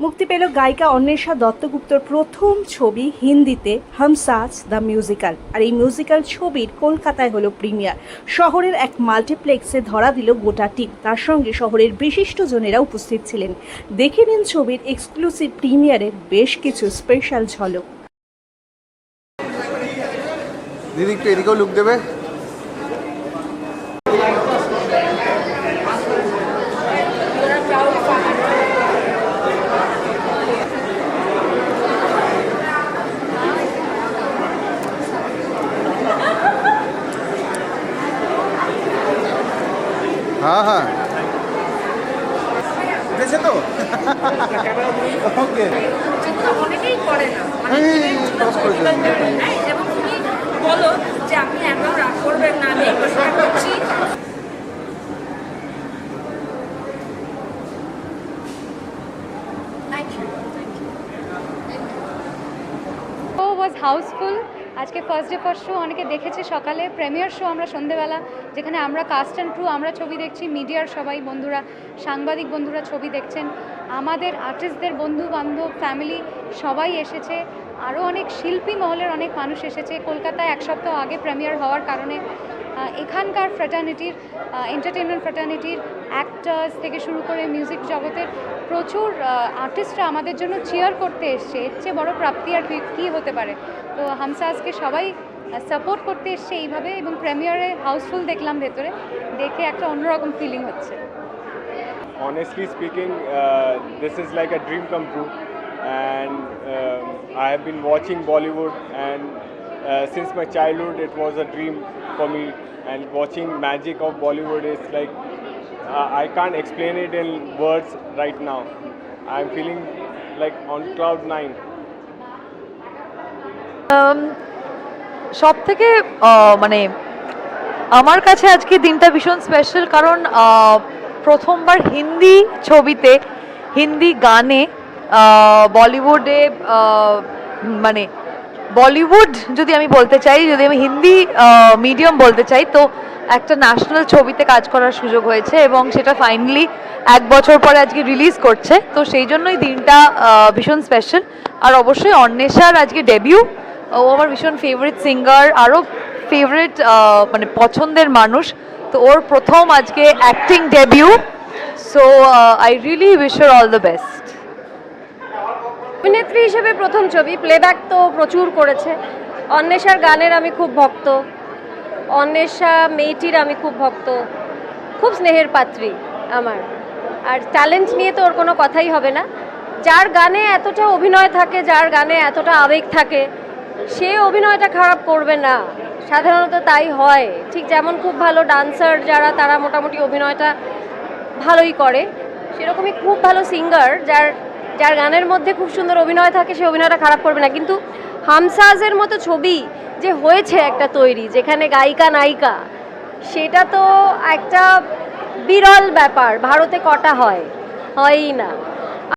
মুক্তি পেল গায়িকা অন্বেষা দত্তগুপ্তর প্রথম ছবি হিন্দিতে হামসাজ দ্য মিউজিক্যাল। আর এই মিউজিক্যাল ছবির কলকাতায় হলো প্রিমিয়ার। শহরের এক মাল্টিপ্লেক্সে ধরা দিল গোটা টিম, তার সঙ্গে শহরের বিশিষ্টজনেরা উপস্থিত ছিলেন। দেখে নিন ছবির এক্সক্লুসিভ প্রিমিয়ারের বেশ কিছু স্পেশাল ঝলক। দিদি একটু এদিকেও লুক দেবে। हाँ हाँ উঠেছে তো ওকে অনেকেই করে না এবং তুমি বলো যে আপনি একাও রাগ করবেন না, আমি এই প্রশ্ন করছি। ওয়াজ হাউসফুল। আজকে ফার্স্ট ডে ফার্স্ট শো অনেকে দেখেছে, সকালে প্রিমিয়ার শো আমরা সন্ধেবেলা, যেখানে আমরা কাস্ট অ্যান্ড ক্রু আমরা ছবি দেখছি, মিডিয়ার সবাই বন্ধুরা, সাংবাদিক বন্ধুরা ছবি দেখছেন, আমাদের আর্টিস্টদের বন্ধু বান্ধব ফ্যামিলি সবাই এসেছে, আরও অনেক শিল্পী মহলের অনেক মানুষ এসেছে। কলকাতায় এক সপ্তাহ আগে প্রিমিয়ার হওয়ার কারণে এখানকার ফ্র্যাটার্নিটির, এন্টারটেনমেন্ট ফ্র্যাটার্নিটির অ্যাক্টার্স থেকে শুরু করে মিউজিক জগতের প্রচুর আর্টিস্টরা আমাদের জন্য চিয়ার করতে এসছে। এর চেয়ে বড় প্রাপ্তি আর কী হতে পারে। তো হামসাজকে সবাই সাপোর্ট করতে এসছে এইভাবে, এবং প্রিমিয়ারে হাউসফুল দেখলাম, ভেতরে দেখে একটা অন্যরকম ফিলিং হচ্ছে। Honestly speaking, this is like a dream come true, and I have been watching Bollywood, and since my childhood it was a dream for me, and watching magic of Bollywood is like I can't explain it in words right now. I'm feeling like on cloud 9. সব থেকে মানে আমার কাছে আজকে দিনটা ভীষণ special, কারণ প্রথমবার হিন্দি ছবিতে, হিন্দি গানে, বলিউডে, মানে বলিউড যদি আমি বলতে চাই, যদি আমি হিন্দি মিডিয়াম বলতে চাই, তো একটা ন্যাশনাল ছবিতে কাজ করার সুযোগ হয়েছে, এবং সেটা ফাইনালি 1 বছর পরে আজকে রিলিজ করছে। তো সেই জন্যই দিনটা ভীষণ স্পেশাল। আর অবশ্যই অন্বেষার আজকে ডেবিউ। ও আমার ভীষণ ফেভারিট সিঙ্গার, আরও ফেভারিট মানে পছন্দের মানুষ। তো ওর প্রথম আজকে acting debut. So I really wish her all the best. অভিনেত্রী হিসেবে প্রথম ছবি, প্লেব্যাক তো প্রচুর করেছে। অন্বেষার গানের আমি খুব ভক্ত, অন্বেষা মেয়েটির আমি খুব ভক্ত, খুব স্নেহের পাত্রী আমার। আর ট্যালেন্ট নিয়ে তো ওর কোনো কথাই হবে না। যার গানে এতটা অভিনয় থাকে, যার গানে এতটা আবেগ থাকে, সে অভিনয়টা খারাপ করবে না, সাধারণত তাই হয়। ঠিক যেমন খুব ভালো ডান্সার যারা, তারা মোটামুটি অভিনয়টা ভালোই করে, সেরকমই খুব ভালো সিঙ্গার যার গানের মধ্যে খুব সুন্দর অভিনয় থাকে, সে অভিনয়টা খারাপ করবে না। কিন্তু হামসাজের মতো ছবি যে হয়েছে একটা তৈরি, যেখানে গায়িকা নায়িকা, সেটা তো একটা বিরল ব্যাপার। ভারতে কটা হয়ই না।